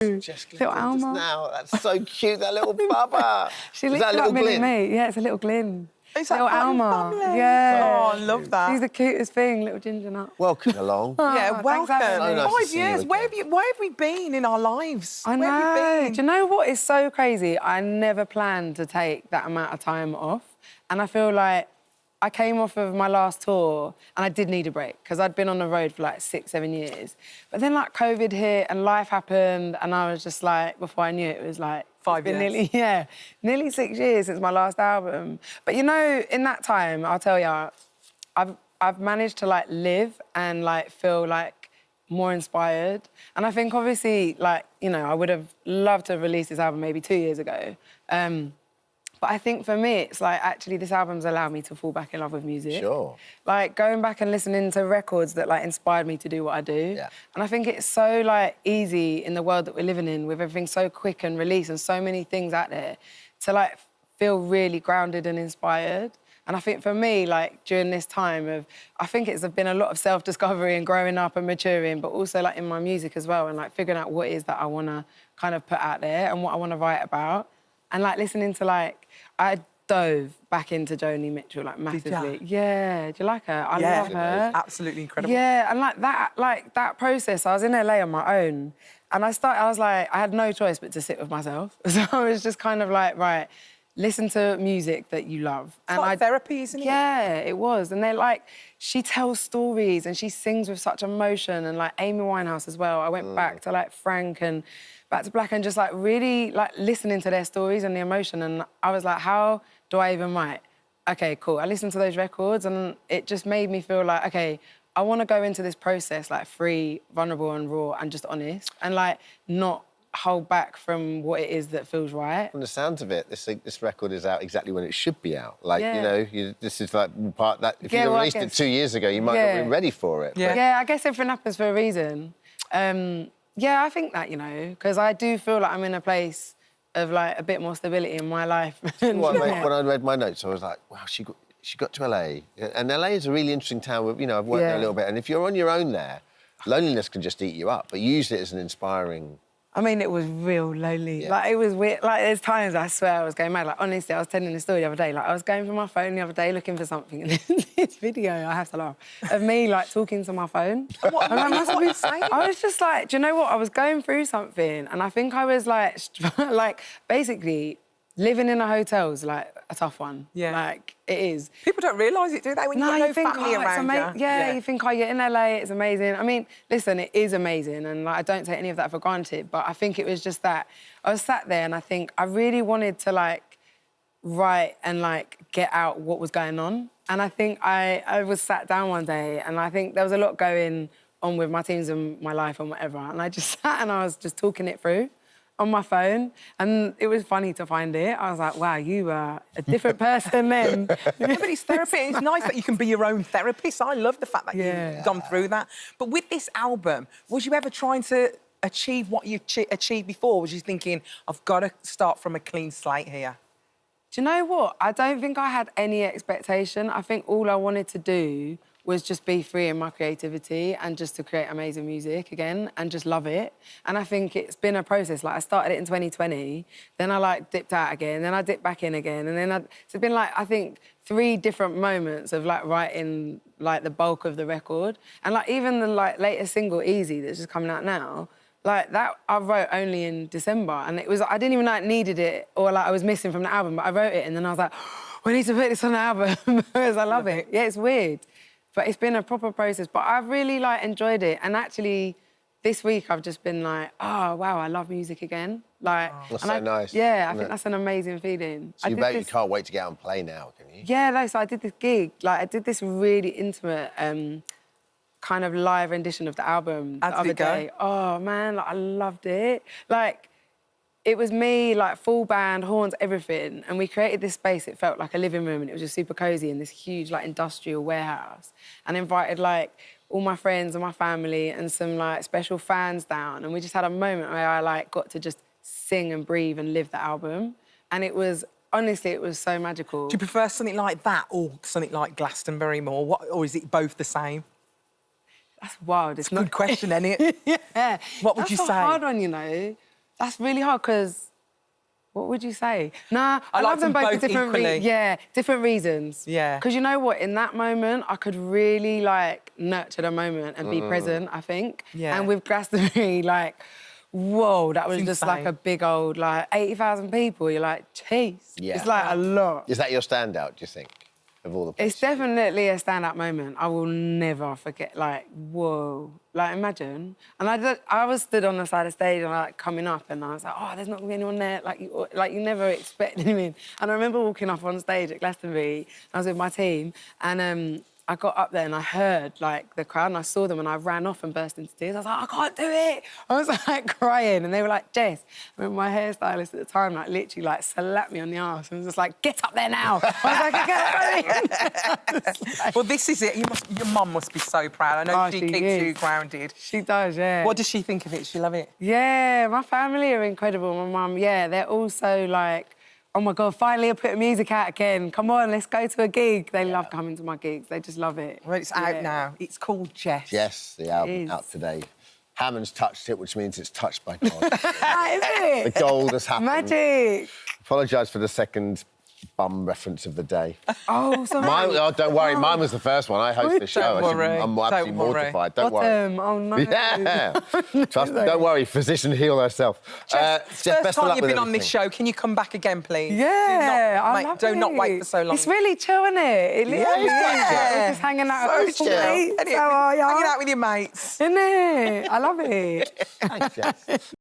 Jess Glynne Little just Alma. now. That's so cute, that little bubba. She Is looks that a like little Millie Glynne? Me. Yeah, it's a little Glynn. Is that little part of your Alma. family? Yeah. Oh, I love that. She's the cutest thing, little ginger nut. Welcome along. Yeah, Thanks welcome. for having me. So nice to 5 see you years. Where again. have we been in our lives? I know. Where have we been? Do you know what is so crazy? I never planned to take that amount of time off. And I feel like I came off of my last tour and I did need a break because I'd been on the road for like 6, 7 years. But then like COVID hit and life happened and I was just like, before I knew it, it was like 5 years. Nearly 6 years since my last album. But you know, in that time, I'll tell you, I've managed to like live and like feel like more inspired. And I think obviously, like, you know, I would have loved to release this album maybe 2 years ago. But I think for me, it's like, actually, this album's allowed me to fall back in love with music. Sure. Like, going back and listening to records that, like, inspired me to do what I do. Yeah. And I think it's so, like, easy in the world that we're living in, with everything so quick and released and so many things out there, to, like, feel really grounded and inspired. And I think for me, like, during this time of... I think it's been a lot of self-discovery and growing up and maturing, but also, like, in my music as well, and, like, figuring out what it is that I want to kind of put out there and what I want to write about. And, like, listening to, like... I dove back into Joni Mitchell, like, massively. Did ya? Yeah, do you like her? I love her. Absolutely incredible. Yeah, and, like, that process, I was in LA on my own, and I was like, I had no choice but to sit with myself. So I was just kind of like, right, listen to music that you love. It's like therapy, isn't it? Yeah, it was. And they're like, she tells stories and she sings with such emotion, and, like, Amy Winehouse as well. I went back to, like, Frank and Back to Black and just, like, really, like, listening to their stories and the emotion. And I was like, how do I even write? OK, cool. I listened to those records and it just made me feel like, OK, I want to go into this process, like, free, vulnerable and raw and just honest and, like, not hold back from what it is that feels right. From the sounds of it, this record is out exactly when it should be out. Like, you know, this is like part that... If you'd released it 2 years ago, you might not have been ready for it. Yeah. Yeah, I guess everything happens for a reason. Yeah, I think that, you know, because I do feel like I'm in a place of, like, a bit more stability in my life. When I read my notes, I was like, wow, she got to LA. And LA is a really interesting town. You know, I've worked there a little bit. And if you're on your own there, loneliness can just eat you up. But you used it as an inspiring... I mean, it was real lonely. Yeah. Like, it was weird. Like, there's times I swear I was going mad. Like, honestly, I was telling this story the other day. Like, I was going through my phone the other day looking for something, and this video, I have to laugh, of me, like, talking to my phone. What were you saying? I was just like, do you know what? I was going through something, and I think I was, like, like, basically, living in a hotel's, like, a tough one. Yeah. Like, it is. People don't realise it, do they? When you've got no family around you. Yeah, you think, oh, you're in LA, it's amazing. I mean, listen, it is amazing, and, like, I don't take any of that for granted, but I think it was just that I was sat there and I think I really wanted to, like, write and, like, get out what was going on. And I think I was sat down one day and I think there was a lot going on with my teams and my life and whatever, and I just sat and I was just talking it through on my phone, and it was funny to find it. I was like, wow, you are a different person then. Yeah, but it's therapy. It's nice that you can be your own therapist. I love the fact that you've gone through that. But with this album, was you ever trying to achieve what you achieved before? Was you thinking, I've got to start from a clean slate here? Do you know what? I don't think I had any expectation. I think all I wanted to do was just be free in my creativity and just to create amazing music again and just love it. And I think it's been a process. Like, I started it in 2020, then I, like, dipped out again, then I dipped back in again, and then it's been, like, I think 3 different moments of, like, writing, like, the bulk of the record. And, like, even the, like, latest single, Easy, that's just coming out now, like, that I wrote only in December, and it was, I didn't even know I needed it or, like, I was missing from the album, but I wrote it and then I was like, we need to put this on the album because I love it. Yeah, it's weird. But it's been a proper process. But I've really, like, enjoyed it. And actually, this week I've just been like, oh, wow, I love music again. Like, That's so nice. Yeah, I think that's an amazing feeling. So you bet you can't wait to get out and play now, can you? Yeah, no, so I did this gig. Like, I did this really intimate kind of live rendition of the album the other day. Oh, man, like, I loved it. Like, it was me, like, full band, horns, everything, and we created this space. It felt like a living room, and it was just super cosy in this huge, like, industrial warehouse, and invited, like, all my friends and my family and some, like, special fans down, and we just had a moment where I, like, got to just sing and breathe and live the album, and it was, honestly, it was so magical. Do you prefer something like that or something like Glastonbury more, or is it both the same? That's wild. It's a good question, isn't it? Yeah. What would you say? That's a hard one, you know. That's really hard because. What would you say? Nah, I love them both for different different reasons. Yeah. Because you know what? In that moment, I could really, like, nurture the moment and be present, I think. Yeah. And with Glastonbury, like, whoa, that was It's just insane. like a big old, like, 80,000 people. You're like, jeez. Yeah. It's like a lot. Is that your standout, do you think, of all the places? It's definitely a stand-up moment. I will never forget, like, whoa. Like, imagine. And I was stood on the side of the stage and, like, coming up and I was like, oh, there's not going to be anyone there. Like, you never expect anyone. And I remember walking up on stage at Glastonbury. I was with my team and I got up there and I heard, like, the crowd and I saw them and I ran off and burst into tears. I was like, I can't do it. I was, like, crying. And they were like, Jess. I remember my hairstylist at the time, like, literally, like, slapped me on the arse and was just like, get up there now. I was like, okay. Well, this is it. Your mum must be so proud. I know she keeps you grounded. She does, yeah. What does she think of it? She love it? Yeah, my family are incredible. My mum, yeah, they're also like, oh my God, finally I put music out again. Come on, let's go to a gig. They love coming to my gigs. They just love it. Well, it's out now. It's called Jess. Yes, the album out today. Hammond's touched it, which means it's touched by God. That is it. The gold has happened. Magic. Apologise for the second bum reference of the day. Oh, sorry. Don't worry, mine was the first one. I host the show. I'm absolutely mortified. Don't worry. Oh, no. Yeah. Trust me, don't worry, physician heal herself. Jess, first time you've been on this show, can you come back again, please? Yeah, I love it. Do not wait for so long. It's really chill, isn't it? It literally is. We're just hanging out with So chill. mates. How are you? Hanging out with your mates. Isn't it? I love it. Thanks, Jess.